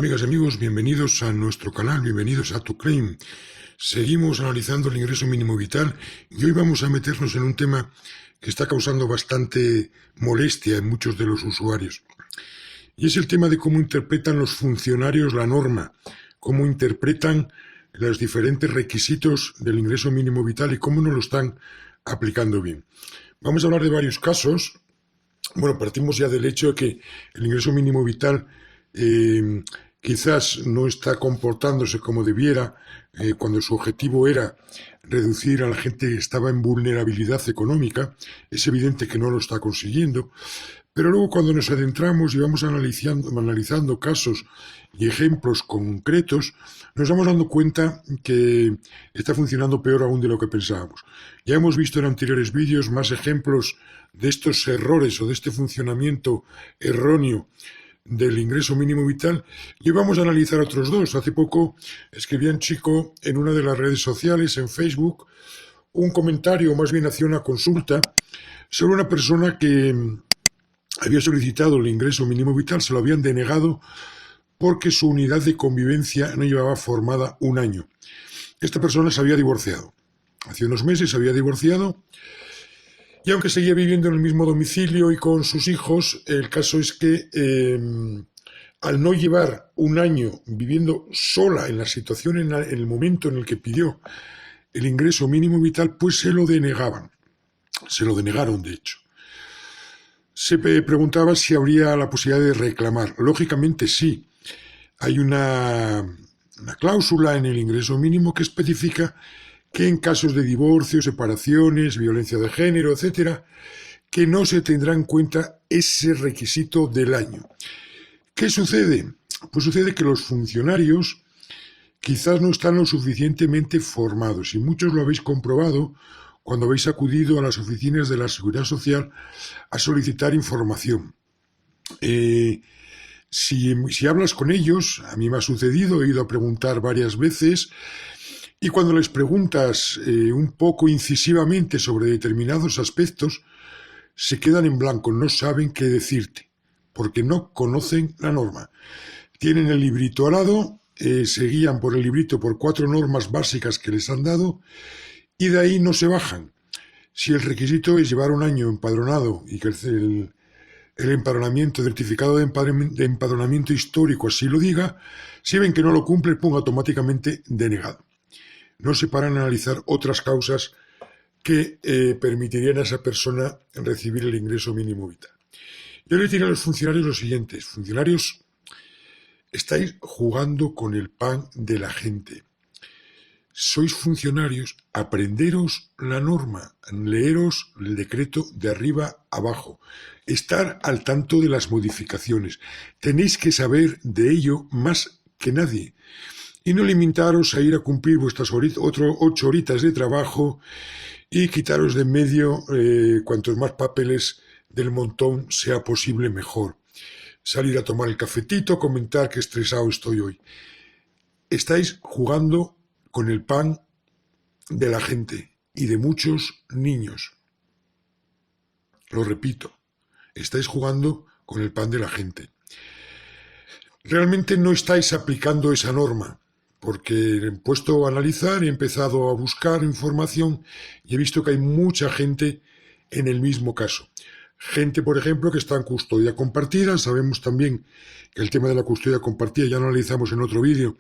Amigas y amigos, bienvenidos a nuestro canal, bienvenidos a Tu Claim. Seguimos analizando el ingreso mínimo vital y hoy vamos a meternos en un tema que está causando bastante molestia en muchos de los usuarios. Y es el tema de cómo interpretan los funcionarios la norma, cómo interpretan los diferentes requisitos del ingreso mínimo vital y cómo no lo están aplicando bien. Vamos a hablar de varios casos. Bueno, partimos ya del hecho de que el ingreso mínimo vital quizás no está comportándose como debiera cuando su objetivo era reducir a la gente que estaba en vulnerabilidad económica. Es evidente que no lo está consiguiendo, pero luego cuando nos adentramos y vamos analizando casos y ejemplos concretos, nos vamos dando cuenta que está funcionando peor aún de lo que pensábamos. Ya hemos visto en anteriores vídeos más ejemplos de estos errores o de este funcionamiento erróneo del ingreso mínimo vital y vamos a analizar otros dos. Hace poco escribía un chico en una de las redes sociales, en Facebook, un comentario, o más bien hacía una consulta sobre una persona que había solicitado el ingreso mínimo vital, se lo habían denegado porque su unidad de convivencia no llevaba formada un año. Esta persona se había divorciado. Hace unos meses se había divorciado y aunque seguía viviendo en el mismo domicilio y con sus hijos, el caso es que al no llevar un año viviendo sola en la situación, en el momento en el que pidió el ingreso mínimo vital, pues se lo denegaban. Se lo denegaron, de hecho. Se preguntaba si habría la posibilidad de reclamar. Lógicamente sí. Hay una cláusula en el ingreso mínimo que especifica que en casos de divorcio, separaciones, violencia de género, etcétera, que no se tendrá en cuenta ese requisito del año. ¿Qué sucede? Pues sucede que los funcionarios quizás no están lo suficientemente formados y muchos lo habéis comprobado cuando habéis acudido a las oficinas de la Seguridad Social a solicitar información. Si hablas con ellos, a mí me ha sucedido, he ido a preguntar varias veces, y cuando les preguntas un poco incisivamente sobre determinados aspectos, se quedan en blanco, no saben qué decirte, porque no conocen la norma. Tienen el librito al lado, se guían por el librito por 4 normas básicas que les han dado, y de ahí no se bajan. Si el requisito es llevar un año empadronado y que el empadronamiento, el certificado de empadronamiento histórico así lo diga, si ven que no lo cumple, ponga automáticamente denegado. No se paran a analizar otras causas que permitirían a esa persona recibir el ingreso mínimo vital. Yo le diría a los funcionarios lo siguiente: funcionarios, estáis jugando con el pan de la gente. Sois funcionarios, aprenderos la norma, leeros el decreto de arriba abajo, estar al tanto de las modificaciones. Tenéis que saber de ello más que nadie y no limitaros a ir a cumplir vuestras 8 horitas de trabajo y quitaros de en medio cuantos más papeles del montón sea posible mejor. Salir a tomar el cafetito, comentar qué estresado estoy hoy. Estáis jugando con el pan de la gente y de muchos niños. Lo repito, estáis jugando con el pan de la gente. Realmente no estáis aplicando esa norma, porque he puesto a analizar, he empezado a buscar información y he visto que hay mucha gente en el mismo caso. Gente, por ejemplo, que está en custodia compartida. Sabemos también que el tema de la custodia compartida, ya lo analizamos en otro vídeo,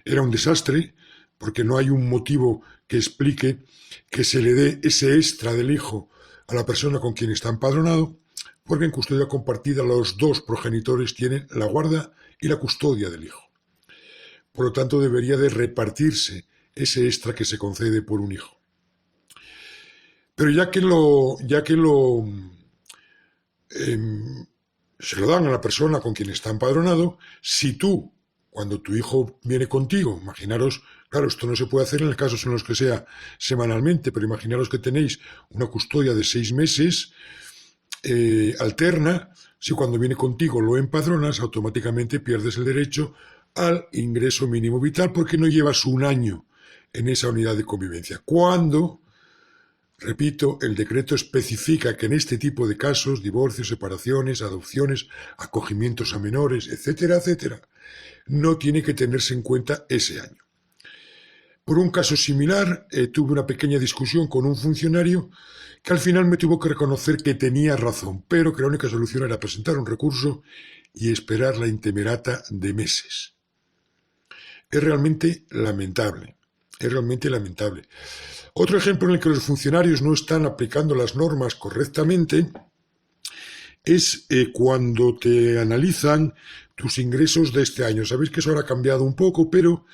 era un desastre, porque no hay un motivo que explique que se le dé ese extra del hijo a la persona con quien está empadronado, porque en custodia compartida los dos progenitores tienen la guarda y la custodia del hijo. Por lo tanto, debería de repartirse ese extra que se concede por un hijo. Pero se lo dan a la persona con quien está empadronado, si tú, cuando tu hijo viene contigo, imaginaros, claro, esto no se puede hacer en el caso en los que sea semanalmente, pero imaginaros que tenéis una custodia de 6 meses alterna, si cuando viene contigo lo empadronas, automáticamente pierdes el derecho al ingreso mínimo vital porque no llevas un año en esa unidad de convivencia. Cuando, repito, el decreto especifica que en este tipo de casos, divorcios, separaciones, adopciones, acogimientos a menores, etcétera, etcétera, no tiene que tenerse en cuenta ese año. Por un caso similar, tuve una pequeña discusión con un funcionario que al final me tuvo que reconocer que tenía razón, pero que la única solución era presentar un recurso y esperar la intemerata de meses. Es realmente lamentable, es realmente lamentable. Otro ejemplo en el que los funcionarios no están aplicando las normas correctamente es cuando te analizan tus ingresos de este año. Sabéis que eso ahora ha cambiado un poco, pero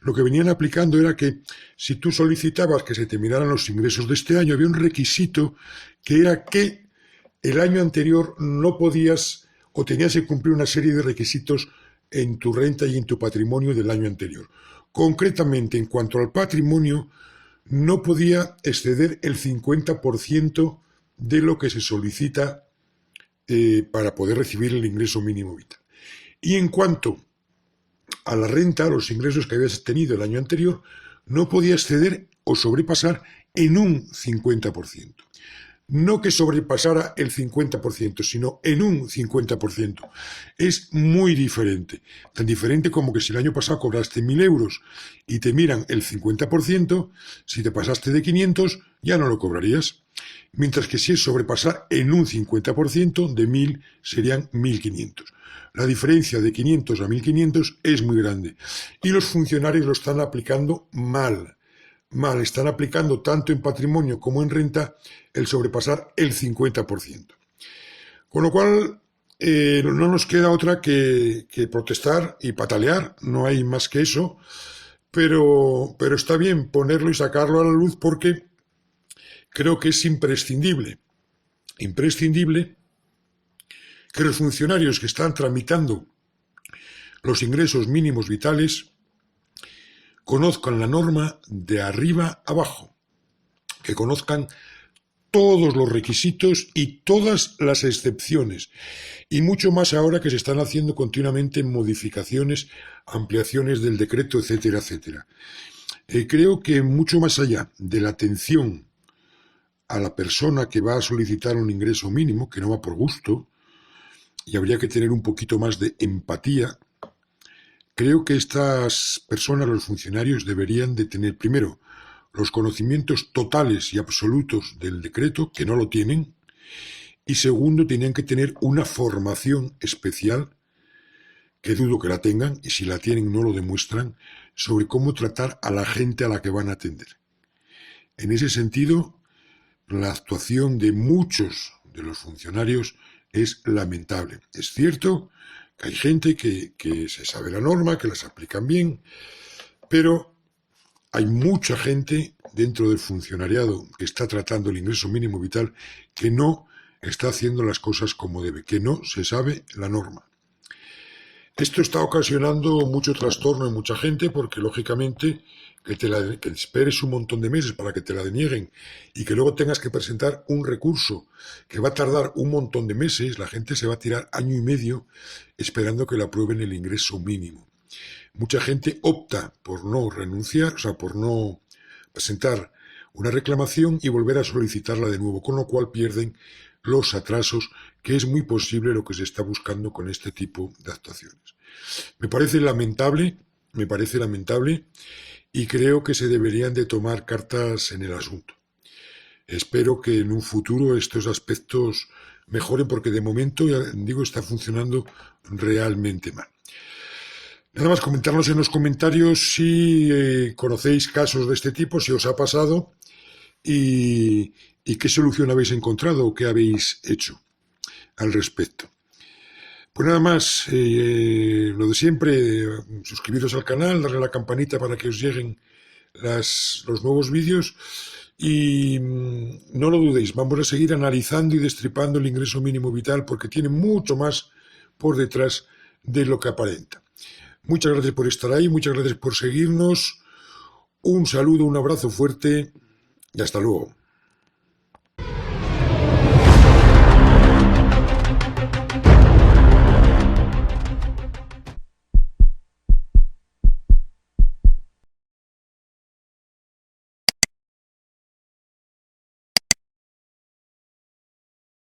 lo que venían aplicando era que si tú solicitabas que se te miraran los ingresos de este año, había un requisito que era que el año anterior no podías o tenías que cumplir una serie de requisitos en tu renta y en tu patrimonio del año anterior. Concretamente, en cuanto al patrimonio, no podía exceder el 50% de lo que se solicita para poder recibir el ingreso mínimo vital. Y en cuanto a la renta, los ingresos que habías tenido el año anterior, no podía exceder o sobrepasar en un 50%. No que sobrepasara el 50%, sino en un 50%. Es muy diferente. Tan diferente como que si el año pasado cobraste 1.000 euros y te miran el 50%, si te pasaste de 500, ya no lo cobrarías. Mientras que si es sobrepasar en un 50%, de 1.000 serían 1.500. La diferencia de 500 a 1.500 es muy grande. Y los funcionarios lo están aplicando mal. Están aplicando tanto en patrimonio como en renta el sobrepasar el 50%. Con lo cual, no nos queda otra que protestar y patalear, no hay más que eso, pero está bien ponerlo y sacarlo a la luz porque creo que es imprescindible que los funcionarios que están tramitando los ingresos mínimos vitales conozcan la norma de arriba abajo, que conozcan todos los requisitos y todas las excepciones, y mucho más ahora que se están haciendo continuamente modificaciones, ampliaciones del decreto, etcétera, etcétera. Creo que mucho más allá de la atención a la persona que va a solicitar un ingreso mínimo, que no va por gusto, y habría que tener un poquito más de empatía. Creo que estas personas, los funcionarios, deberían de tener, primero, los conocimientos totales y absolutos del decreto, que no lo tienen, y segundo, tenían que tener una formación especial, que dudo que la tengan, y si la tienen no lo demuestran, sobre cómo tratar a la gente a la que van a atender. En ese sentido, la actuación de muchos de los funcionarios es lamentable. Es cierto que hay gente que se sabe la norma, que las aplican bien, pero hay mucha gente dentro del funcionariado que está tratando el ingreso mínimo vital que no está haciendo las cosas como debe, que no se sabe la norma. Esto está ocasionando mucho trastorno en mucha gente porque, lógicamente, que esperes un montón de meses para que te la denieguen y que luego tengas que presentar un recurso que va a tardar un montón de meses, la gente se va a tirar año y medio esperando que le aprueben el ingreso mínimo. Mucha gente opta por no renunciar, o sea, por no presentar una reclamación y volver a solicitarla de nuevo, con lo cual pierden los atrasos, que es muy posible lo que se está buscando con este tipo de actuaciones. Me parece lamentable y creo que se deberían de tomar cartas en el asunto. Espero que en un futuro estos aspectos mejoren porque de momento, ya digo, está funcionando realmente mal. Nada más comentarnos en los comentarios si conocéis casos de este tipo, si os ha pasado y qué solución habéis encontrado o qué habéis hecho al respecto. Pues nada más, lo de siempre, suscribiros al canal, darle a la campanita para que os lleguen los nuevos vídeos y no lo dudéis, vamos a seguir analizando y destripando el ingreso mínimo vital porque tiene mucho más por detrás de lo que aparenta. Muchas gracias por estar ahí, muchas gracias por seguirnos, un saludo, un abrazo fuerte y hasta luego.